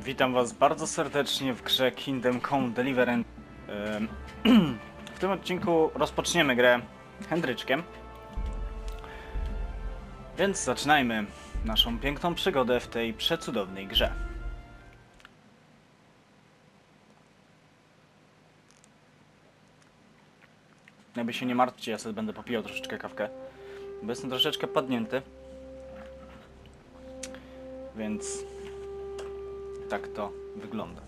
Witam was bardzo serdecznie w grze Kingdom Come Deliverance. W tym odcinku rozpoczniemy grę Hendryczkiem. Więc zaczynajmy naszą piękną przygodę w tej przecudownej grze. Jakby się nie martwcie, ja sobie będę popijał troszeczkę kawkę, bo jestem troszeczkę padnięty. Więc tak to wygląda.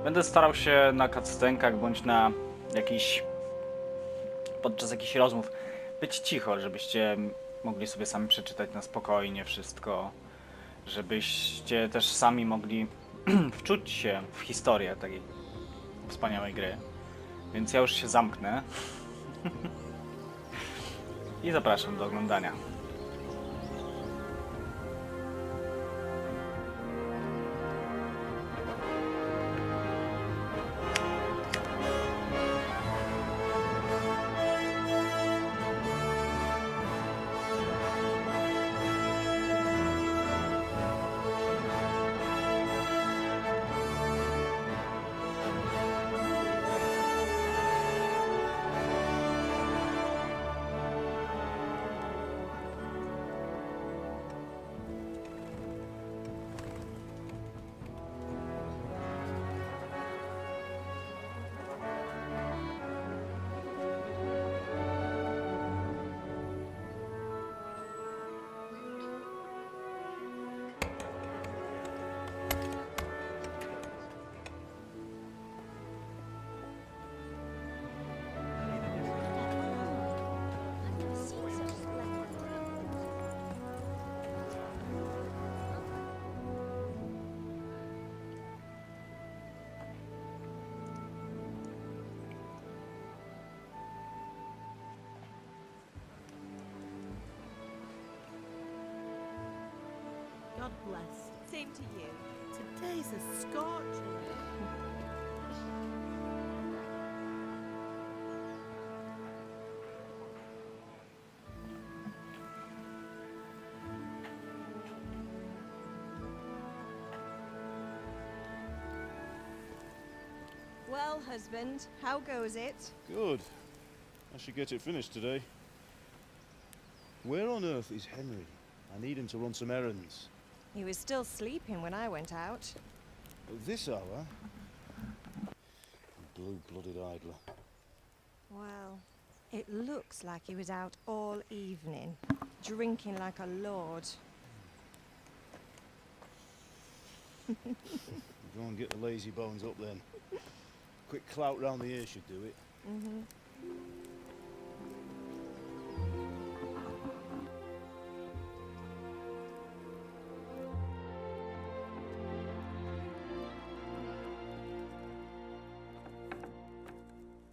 Będę starał się na cutscenkach bądź na podczas jakichś rozmów być cicho, żebyście mogli sobie sami przeczytać na spokojnie wszystko, żebyście też sami mogli wczuć się w historię takiej wspaniałej gry. Więc ja już się zamknę i zapraszam do oglądania. God bless. Same to you. Today's a scorcher. Well, husband, how goes it? Good. I should get it finished today. Where on earth is Henry? I need him to run some errands. He was still sleeping when I went out. At this hour? Blue-blooded idler. Well, it looks like he was out all evening, drinking like a lord. Go and get the lazy bones up then. Quick clout round the ear should do it.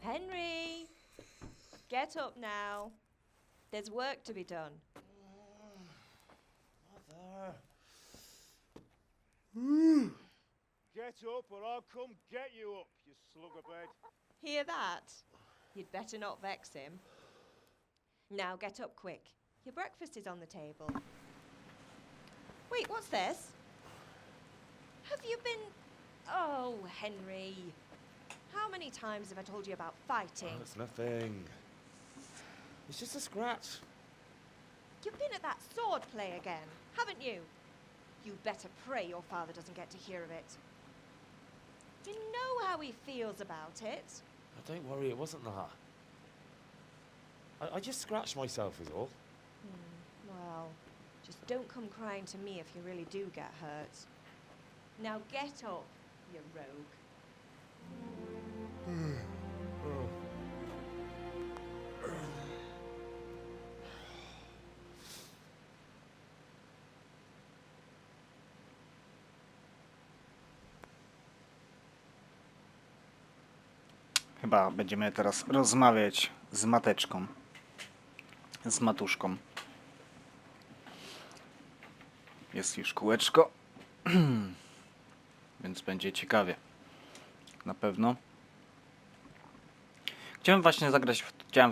Henry! Get up now. There's work to be done. Mother! Get up or I'll come get you up, you slugabed. Hear that? You'd better not vex him. Now get up quick. Your breakfast is on the table. Wait, what's this? Have you been... Oh, Henry. How many times have I told you about fighting? Oh, it's nothing. It's just a scratch. You've been at that sword play again, haven't you? You'd better pray your father doesn't get to hear of it. You know how he feels about it. Oh, don't worry, it wasn't that. I just scratched myself is all. Well, just don't come crying to me if you really do get hurt. Now get up, you rogue. Chyba będziemy teraz rozmawiać z mateczką. Z matuszką. Jest już kółeczko. Więc będzie ciekawie. Na pewno. Chciałem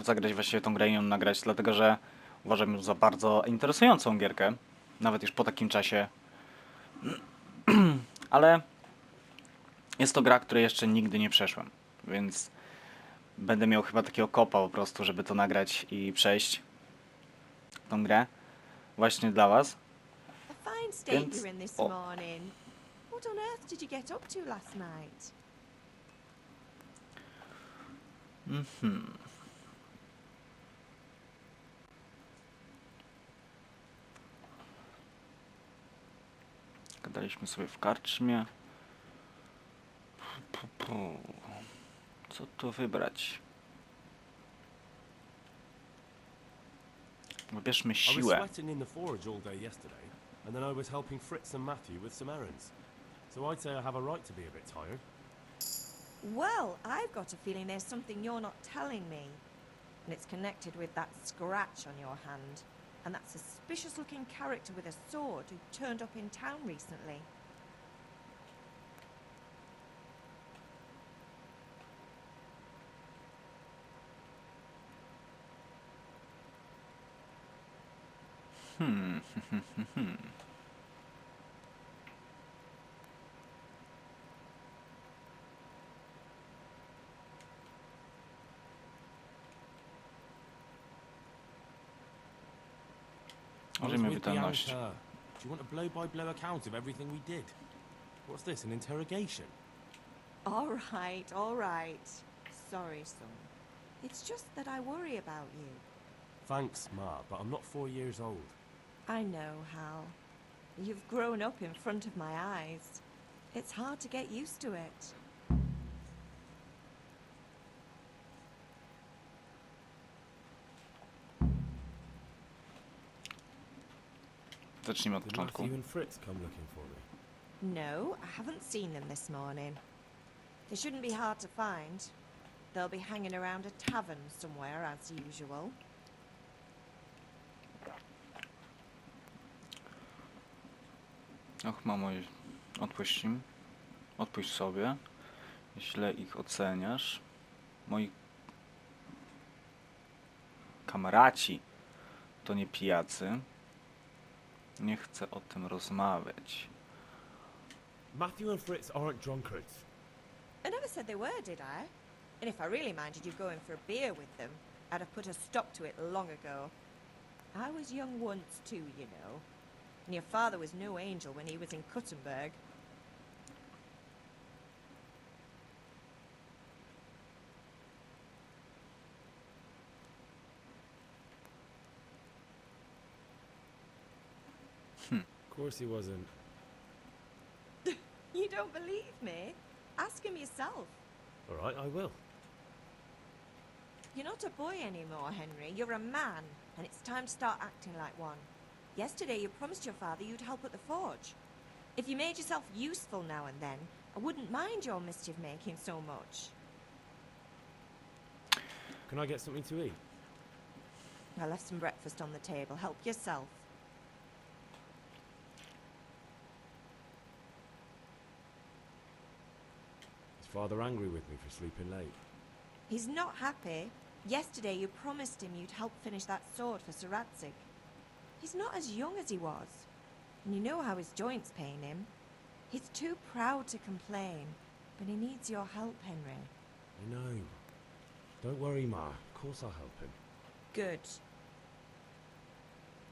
zagrać właśnie tą grę i ją nagrać, dlatego że uważam ją za bardzo interesującą gierkę. nawet już po takim czasie. Ale jest to gra, której jeszcze nigdy nie przeszłem, więc będę miał chyba takiego kopa po prostu, żeby to nagrać i przejść tą grę właśnie dla was. A fine state Więc- you're in this o. morning. What on earth did you get up to last night? Gadaliśmy sobie w karczmie. Co tu wybrać? Wybierzmy I was siłę. sweating in the forge all day yesterday, and then I was helping Fritz and Matthew with some errands. So I'd say I have a right to be a bit tired. Well, I've got a feeling there's something you're not telling me. And it's connected with that scratch on your hand. And that suspicious looking character with a sword who turned up in town recently. I was Możemy with the witalność. anchor. Do you want a blow-by-blow account of everything we did? What's this, an interrogation? All right, all right. Sorry, son. It's just that I worry about you. Thanks, Ma, but I'm not 4 years old. I know, Hal. You've grown up in front of my eyes. It's hard to get used to it. Zacznijmy od Did początku. Matthew and Fritz come looking for me? No, I haven't seen them this morning. They shouldn't be hard to find. They'll be hanging around a tavern somewhere, as usual. Och, mamo, odpuść im. Odpuść sobie. Źle ich oceniasz. Moi kamraci to nie pijacy. Nie chcę o tym rozmawiać. Matthew and Fritz aren't drunkards. I never said they were, did I? And if I really minded you going for a beer with them, I'd have put a stop to it long ago. I was young once too, you know. And your father was no angel when he was in Kuttenberg. Of course he wasn't. You don't believe me? Ask him yourself. All right, I will. You're not a boy anymore, Henry. You're a man, and it's time to start acting like one. Yesterday you promised your father you'd help at the forge. If you made yourself useful now and then, I wouldn't mind your mischief-making so much. Can I get something to eat? I left some breakfast on the table. Help yourself. Is father angry with me for sleeping late? He's not happy. Yesterday you promised him you'd help finish that sword for Sir Radzig. He's not as young as he was. And you know how his joints pain him. He's too proud to complain. But he needs your help, Henry. I know. Don't worry, Ma. Of course I'll help him. Good.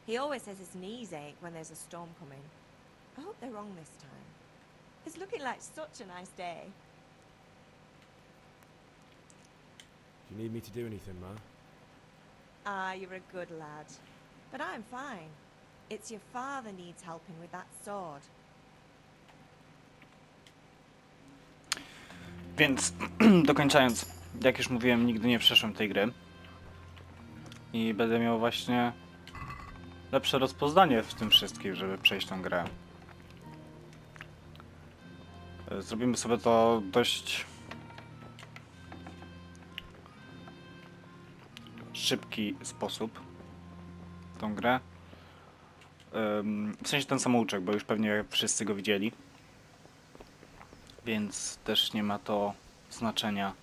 He always says his knees ache when there's a storm coming. I hope they're wrong this time. It's looking like such a nice day. Do you need me to do anything, Ma? Ah, you're a good lad. But I'm fine. It's your father needs helping with that sword. Więc dokończając, jak już mówiłem, nigdy nie przeszłem tej gry. I będę miał właśnie lepsze rozpoznanie w tym wszystkim, żeby przejść tą grę. Zrobimy sobie to dość szybki sposób, tą grę. W sensie ten samouczek, bo już pewnie wszyscy go widzieli. Więc też nie ma to znaczenia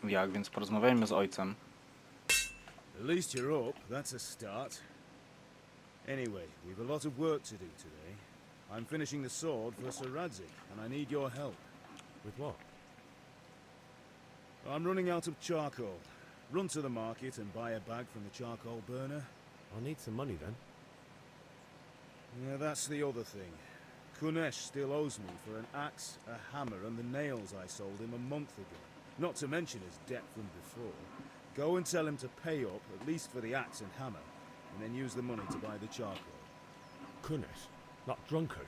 jak, więc porozmawiajmy z ojcem. At least you're up, that's a start. Anyway, we've a lot of work to do today. I'm finishing the sword for Sir Radzik, and I need your help. With what? I'm running out of charcoal. Run to the market and buy a bag from the charcoal burner. I'll need some money then. Yeah, that's the other thing. Kunesh still owes me for an axe, a hammer, and the nails I sold him a month ago. Not to mention his debt from before. Go and tell him to pay up, at least for the axe and hammer, and then use the money to buy the charcoal. Goodness, that drunkard.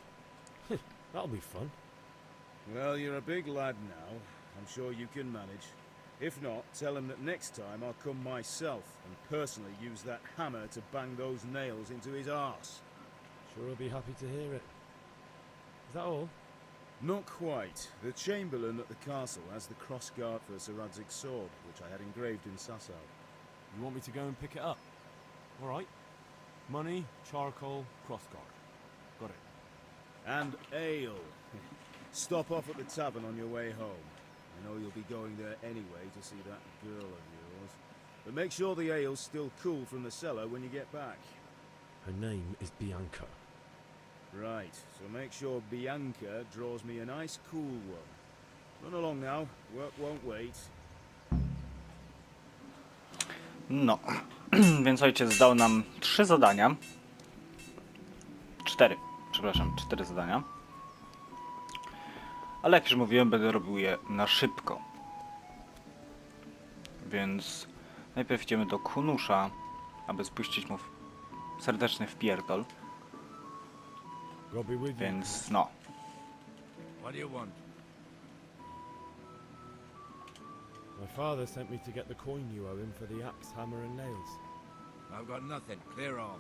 That'll be fun. Well, you're a big lad now. I'm sure you can manage. If not, tell him that next time I'll come myself and personally use that hammer to bang those nails into his arse. Sure, I'll be happy to hear it. Is that all? Not quite. The Chamberlain at the castle has the crossguard for Sir Radzig's sword, which I had engraved in Sasau. You want me to go and pick it up? All right. Money, charcoal, crossguard. Got it. And ale. Stop off at the tavern on your way home. I know you'll be going there anyway to see that girl of yours. But make sure the ale's still cool from the cellar when you get back. Her name is Bianca. Right, so make sure Bianca draws me a nice cool one. Run along now, work won't wait. No, więc ojciec zdał nam 3 zadania. 4, przepraszam, 4 zadania. Ale jak już mówiłem, będę robił je na szybko. Więc najpierw idziemy do Kunusza, aby spuścić mu serdeczny wpierdol. Więc no. What do you want? My father sent me to get the coin you owe him for the axe, hammer and nails. I've got nothing. Clear off.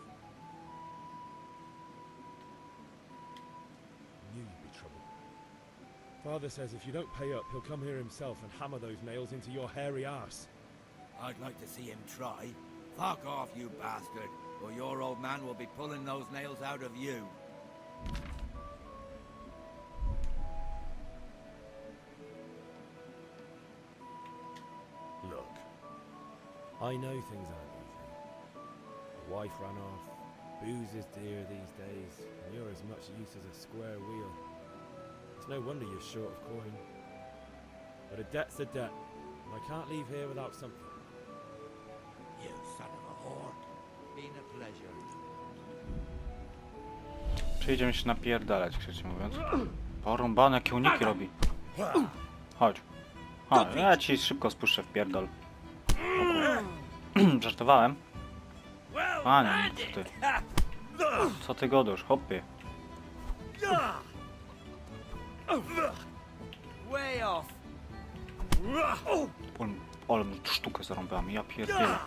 I knew you'd be trouble. Father says if you don't pay up, he'll come here himself and hammer those nails into your hairy arse. I'd like to see him try. Fuck off, you bastard, or your old man will be pulling those nails out of you. Look, I know things aren't easy. The wife ran off, booze is dear these days, and you're as much use as a square wheel. It's no wonder you're short of coin. But a debt's a debt, and I can't leave here without something. You son of a whore. Been a pleasure. Przyjdziemy się napierdalać, krzycznie mówiąc. Porąbane, jakie uniki robi. Chodź. Chodź, ja ci szybko spuszczę w pierdol. Żartowałem. A nie, co ty? Co ty godasz, hopie? Way off. Ale mu sztukę zarąbałem, ja pierdolę.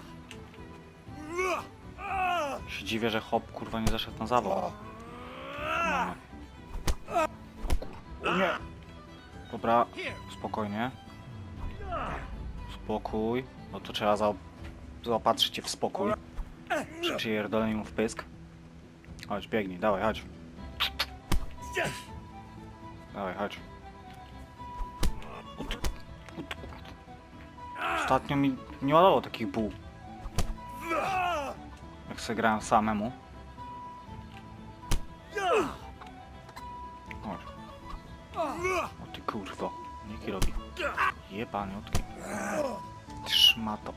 Się dziwię, że hop kurwa nie zaszedł na zawał. Mamy. O nie! Dobra, spokojnie. Spokój, bo to trzeba zaopatrzyć się w spokój. Przy pierdoleniu mu w pysk. Chodź, biegnij, dawaj, chodź. Dawaj, chodź. Ostatnio mi nie ładowało takich buł. Jak sobie grałem samemu. Chodź. O ty kurwo, niki robi. Jebaniutki. Ty szmato.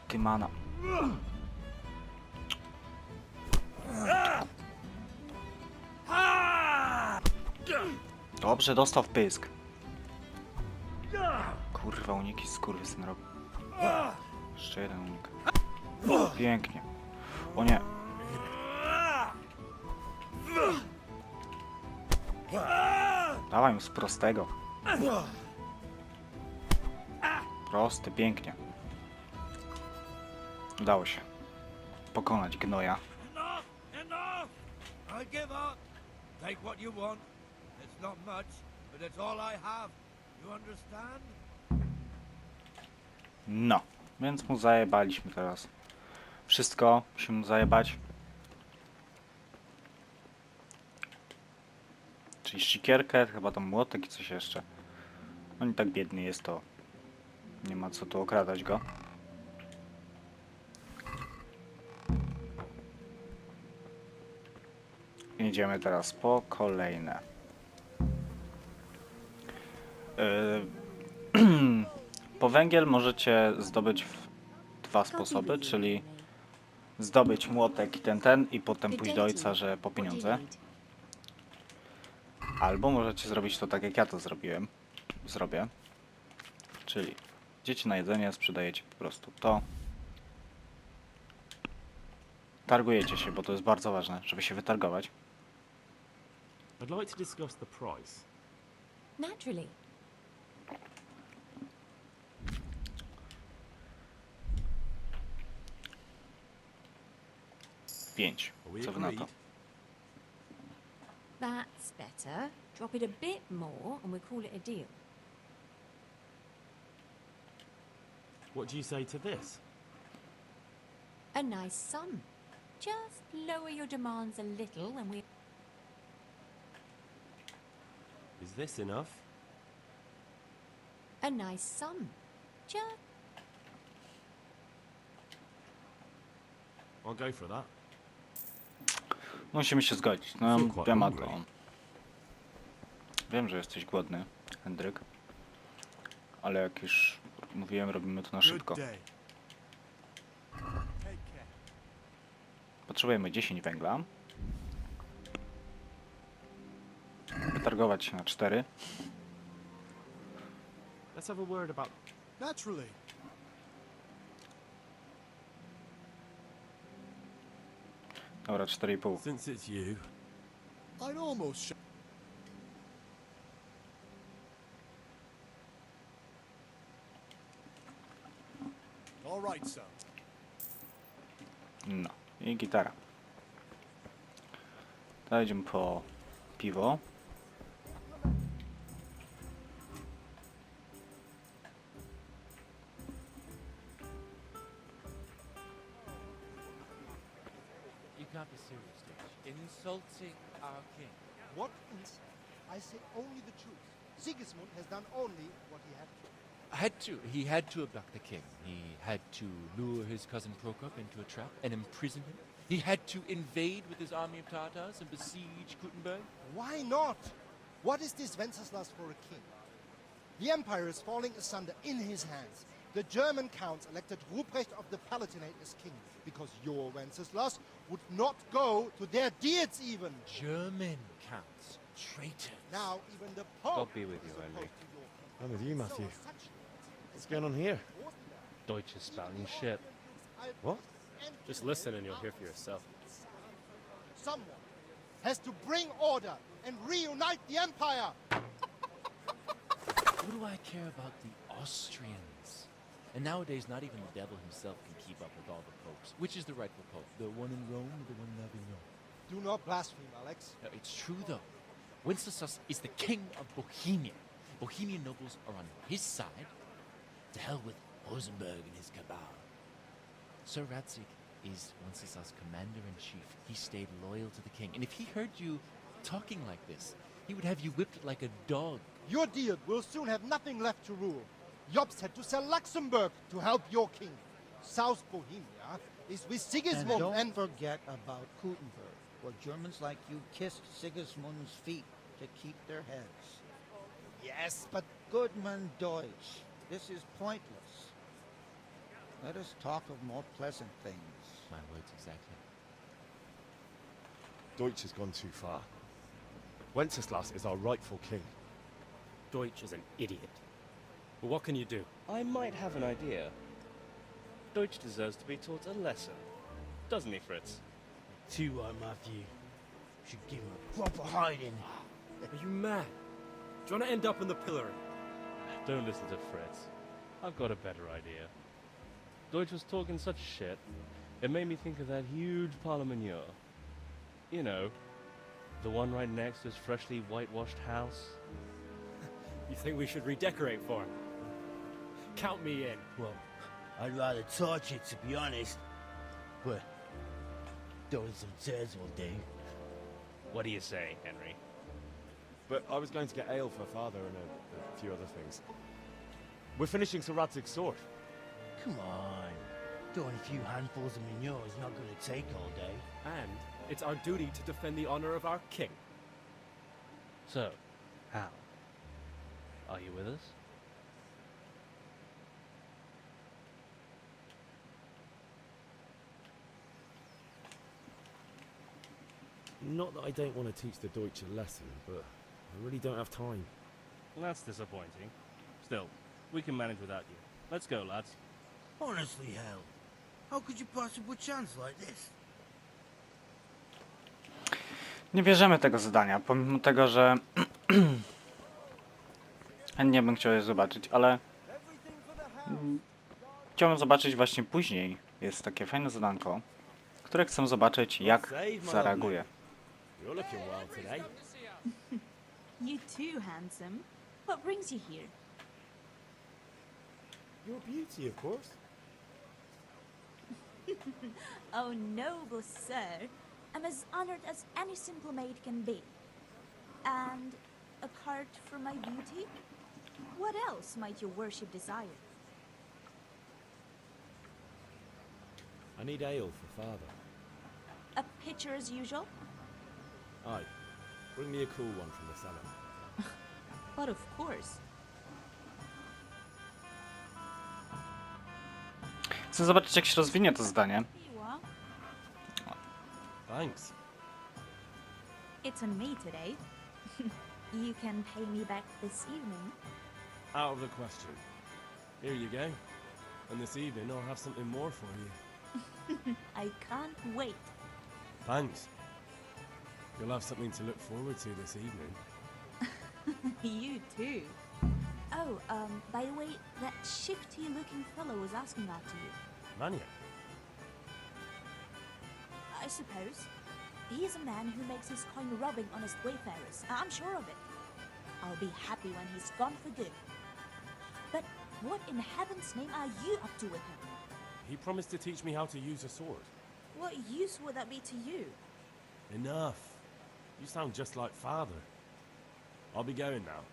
Ty mana. Dobrze, dostał w pysk. Kurwa, uniki skurwysyn robi. Jeszcze jeden unik. Pięknie. O nie. Dawaj mu z prostego. Prosty, pięknie. Udało się pokonać gnoja. Enough! Enough! I give up. Take what you want. It's not much, but it's all I have. You understand? No, więc mu zajebaliśmy teraz. Wszystko musimy mu zajebać. Czyli sikierkę, chyba tam młotek i coś jeszcze. On i tak biedny jest, to nie ma co tu okradać go. idziemy teraz po kolejne. Po węgiel możecie zdobyć w dwa sposoby, czyli zdobyć młotek i ten i potem pójść do ojca, że po pieniądze. Albo możecie zrobić to tak, jak ja to zrobię. Czyli idziecie na jedzenie, sprzedajecie po prostu to. Targujecie się, bo to jest bardzo ważne, żeby się wytargować. I'd like to discuss the price. Naturally. 5. Are we Co wy na to? agreed? That's better. Drop it a bit more and we'll call it a deal. What do you say to this? A nice sum. Just lower your demands a little and we... Is this enough? A nice sum. Just... I'll go for that. Musimy się zgodzić. No, Feel quite wiem o hungry. to. Wiem, że jesteś głodny, Hendryk. Ale jak już mówiłem, robimy to na szybko. Potrzebujemy 10 węgla. Wytargować się na 4. Let's have a word about... Naturally. Dobra, 4,5. Since it's you, I'd almost All right, sir. No. I gitara. Teraz idziemy po piwo. You can't be serious, Dutch. Insulting our king. What insult? I say only the truth. Sigismund has done only what he had to. He had to abduct the king. He had to lure his cousin Prokop into a trap and imprison him. He had to invade with his army of Tatars and besiege Gutenberg. Why not? What is this Wenceslas for a king? The empire is falling asunder in his hands. The German counts elected Ruprecht of the Palatinate as king because your Wenceslas would not go to their deeds even. German counts. Traitors. Now even the Pope God be with you, is opposed Henry. to your king. I'm with you, Matthew. So essentially, What's going on here? Deutsch is spouting shit. What? Just listen and you'll hear for yourself. Someone has to bring order and reunite the empire. What do I care about the Austrians? And nowadays, not even the devil himself can keep up with all the popes. Which is the rightful pope? The one in Rome or the one in Avignon? Do not blaspheme, Alex. No, it's true, though. Wenceslas is the king of Bohemia. Bohemian nobles are on his side. To hell with Rosenberg and his cabal. Sir Radzik is Wenceslas' commander-in-chief. He stayed loyal to the king. And if he heard you talking like this, he would have you whipped like a dog. Your deal will soon have nothing left to rule. Jobst had to sell Luxembourg to help your king. South Bohemia is with Sigismund And don't and... forget about Gutenberg, where Germans like you kissed Sigismund's feet to keep their heads. Yes, but Goodman Deutsch, this is pointless. Let us talk of more pleasant things. My words exactly. Deutsch has gone too far. Wenceslas is our rightful king. Deutsch is an idiot. But what can you do? I might have an idea. Deutsch deserves to be taught a lesson. Doesn't he, Fritz? Too are, Matthew. Should give him a proper hiding. Are you mad? Do you want to end up in the pillory? Don't listen to Fritz. I've got a better idea. Deutsch was talking such shit, it made me think of that huge parliament. You know, the one right next to his freshly whitewashed house. You think we should redecorate for him? Count me in. Well, I'd rather torch it, to be honest. But throwing some tears will do. What do you say, Henry? But I was going to get ale for father and a few other things. We're finishing Sir Radzig's sword. Come on. Throwing a few handfuls of manure is not going to take all day. And it's our duty to defend the honor of our king. So, Hal, are you with us? Not that I don't want to teach the Deutsch a lesson, but I really don't have time. Well, that's disappointing. Still, we can manage without you. Let's go, lads. Honestly, Hal, how could you possibly chance like this? Nie bierzemy tego zadania, pomimo tego, że chętnie bym chciał je zobaczyć, ale chciałbym zobaczyć właśnie później. Jest takie fajne zadanko, które chcę zobaczyć, jak zareaguje. You're looking well today. You too, handsome. What brings you here? Your beauty, of course. Oh, noble sir. I'm as honored as any simple maid can be. And apart from my beauty, what else might your worship desire? I need ale for father. A pitcher as usual? Aye. Bring me a cool one from the cellar. But of course. Chcę zobaczyć, jak się rozwinie to zadanie. Here you are. Thanks. It's on me today. You can pay me back this evening. Out of the question. Here you go. And this evening I'll have something more for you. I can't wait. Thanks. You'll have something to look forward to this evening. You too. Oh, by the way, that shifty-looking fellow was asking after you. Mania. I suppose. He is a man who makes his coin robbing honest wayfarers. I'm sure of it. I'll be happy when he's gone for good. But what in heaven's name are you up to with him? He promised to teach me how to use a sword. What use would that be to you? Enough. You sound just like father. I'll be going now.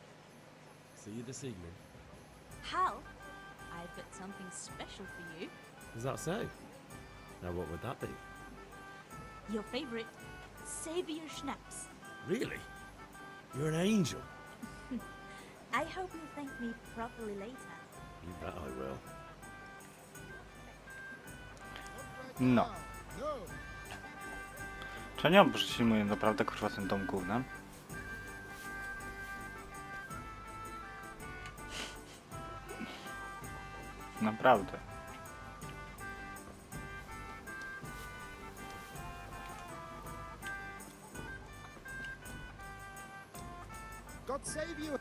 See you this evening. Hal, I've got something special for you. Is that so? Now what would that be? Your favorite, Savior Schnapps. Really? You're an angel. I hope you'll thank me properly later. You bet I will. No. Czy nie obrzydliwy naprawdę kurwa ten dom gównem? Naprawdę. God save you!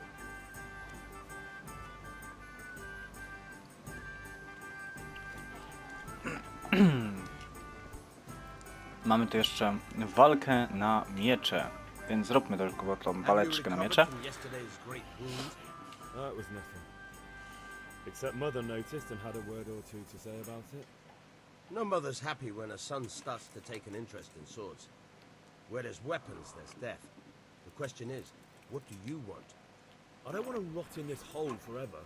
Mamy tu jeszcze walkę na miecze, więc zróbmy tylko tą waleczkę na miecze. That was nothing. Except Mother noticed and had a word or two to say about it. No mother's happy when a son starts to take an interest in swords. Where there's weapons, there's death. The question is, what do you want? I don't want to rot in this hole forever.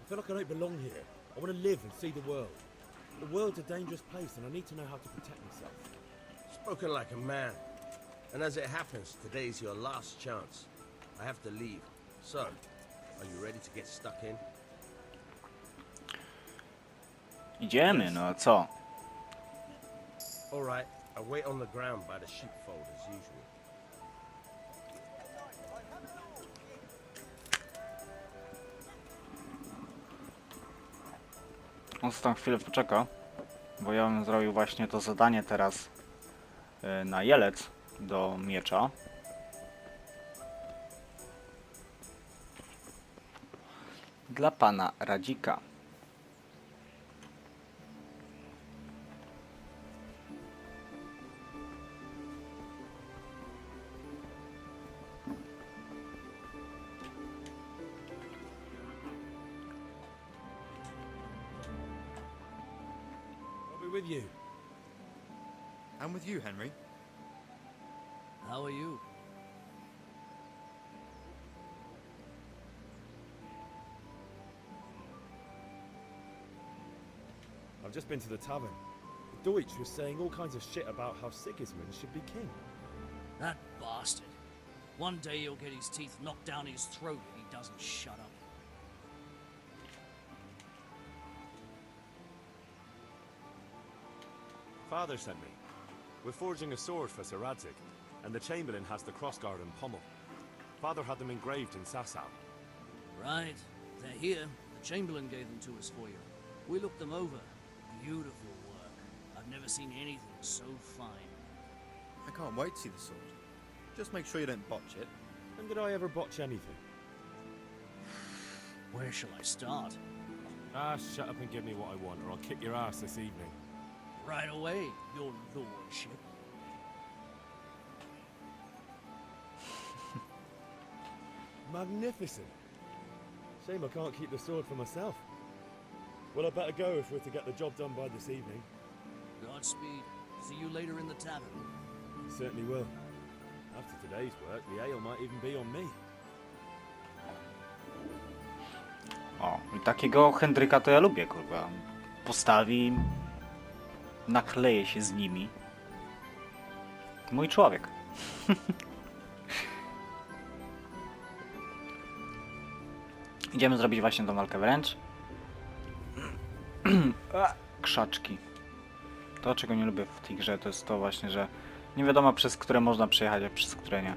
I feel like I don't belong here. I want to live and see the world. The world's a dangerous place and I need to know how to protect myself. Spoken like a man. And as it happens, today's your last chance. I have to leave. So, are you ready to get stuck in? Idziemy, no a co? Alright, I'll wait on the ground by the sheepfold as usual. On tam chwilę poczeka, bo ja bym zrobił właśnie to zadanie teraz na jelec do miecza. Dla pana Radzika. With you. I'm with you, Henry. How are you? I've just been to the tavern. Deutsch was saying all kinds of shit about how Sigismund should be king. That bastard. One day he'll get his teeth knocked down his throat if he doesn't shut up. Father sent me. We're forging a sword for Sir Radzig, and the Chamberlain has the crossguard and pommel. Father had them engraved in Sasau. Right. They're here. The Chamberlain gave them to us for you. We looked them over. Beautiful work. I've never seen anything so fine. I can't wait to see the sword. Just make sure you don't botch it. When did I ever botch anything? Where shall I start? Ah, shut up and give me what I want, or I'll kick your ass this evening. Right away, your lordship. Magnificent. Shame I can't keep the sword for myself. Well, I better go if we're to get the job done by this evening. Godspeed. See you later in the tavern. Certainly will. After today's work, the ale might even be on me. O, i takiego Hendryka to ja lubię, kurwa. Postawi, nakleje się z nimi. Mój człowiek. Idziemy zrobić właśnie tą walkę wręcz. Krzaczki. To, czego nie lubię w tej grze, to jest to właśnie, że nie wiadomo, przez które można przejechać, a przez które nie.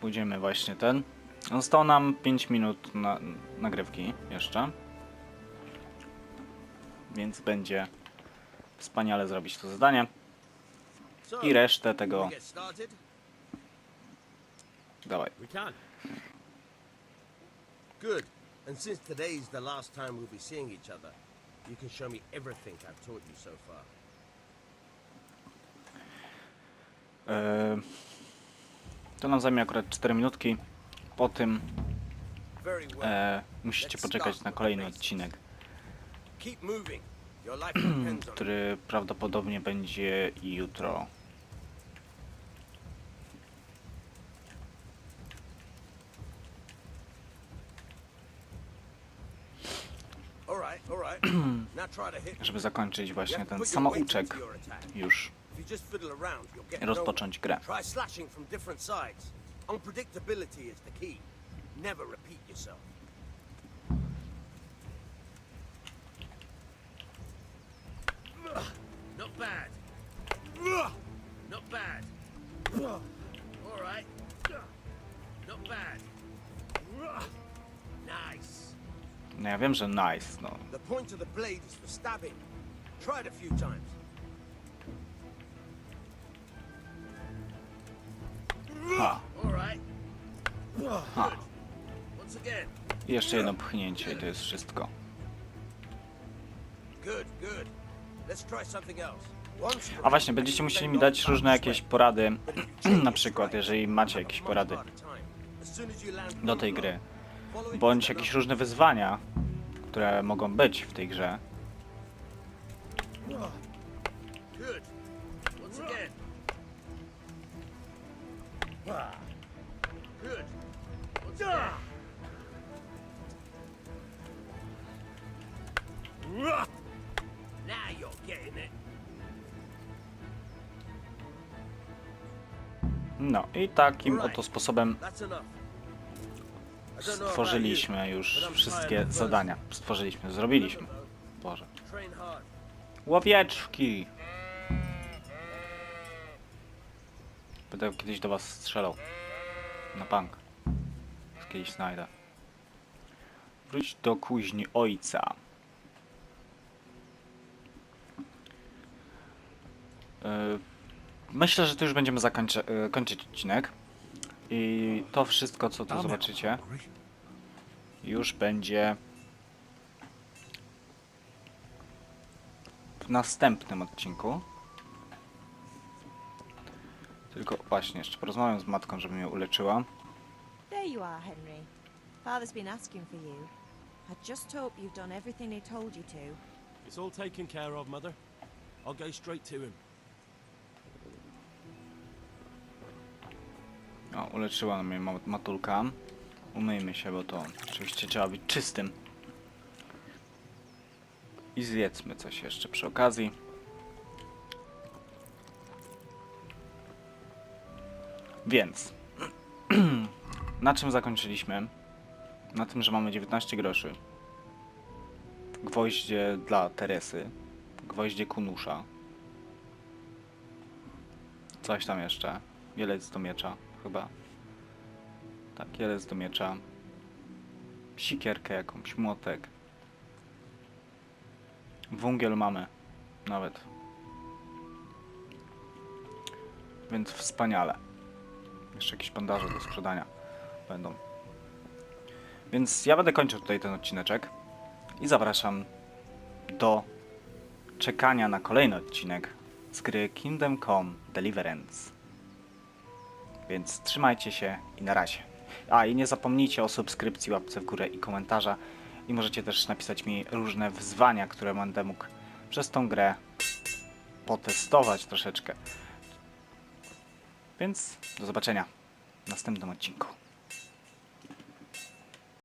Pójdziemy właśnie ten. Zostało nam 5 minut na nagrywki jeszcze. Więc będzie wspaniale zrobić to zadanie. I resztę tego... Dawaj. Good. And since today's the last time we'll be seeing each other, you can show me everything I've taught you so far. To nam zajmie akurat 4 minutki. Po tym musicie poczekać na kolejny odcinek, który prawdopodobnie będzie jutro. Żeby zakończyć właśnie ten samouczek już i rozpocząć grę. Unpredictability is the key. Never repeat yourself. Not bad. Not bad. All right. Not bad. Nice. No ja wiem, że nice, no. The point of the blade is for stabbing. Try it a few times. Ha. All right. Ha. Once again. I jeszcze jedno pchnięcie i to jest wszystko. Good, good. Let's try something else. A właśnie, będziecie musieli mi dać różne jakieś porady, na przykład jeżeli macie jakieś porady do tej gry, bądź jakieś różne wyzwania, które mogą być w tej grze. Good. Once again. Good. Once again. Now you're getting it. No i takim oto sposobem stworzyliśmy już wszystkie zadania. Zrobiliśmy. Boże. Łowieczki! Będę kiedyś do was strzelał. Na bank. Kiedyś znajdę. Wróć do kuźni ojca. Myślę, że tu już będziemy kończyć odcinek. I to wszystko, co tu zobaczycie, już będzie w następnym odcinku. Tylko właśnie, jeszcze porozmawiam z matką, żeby mnie uleczyła. There you are, Henry. Father's been asking for you. I just hope you've done everything he told you to. It's all taken care of, Mother. I'll go straight to him. O, uleczyła mnie matulka. Umyjmy się, bo to oczywiście trzeba być czystym. I zjedzmy coś jeszcze przy okazji. Więc na czym zakończyliśmy? Na tym, że mamy 19 groszy. Gwoździe dla Teresy. Gwoździe Kunusza. Coś tam jeszcze. Jelec do miecza, chyba. Tak, jelec do miecza. Sikierkę jakąś, młotek. Węgiel mamy. Nawet. Więc wspaniale. Jeszcze jakieś bandaże do sprzedania będą. Więc ja będę kończył tutaj ten odcineczek. I zapraszam do czekania na kolejny odcinek z gry Kingdom Come Deliverance. Więc trzymajcie się i na razie. A i nie zapomnijcie o subskrypcji, łapce w górę i komentarza. I możecie też napisać mi różne wyzwania, które będę mógł przez tą grę potestować troszeczkę. Więc do zobaczenia w następnym odcinku.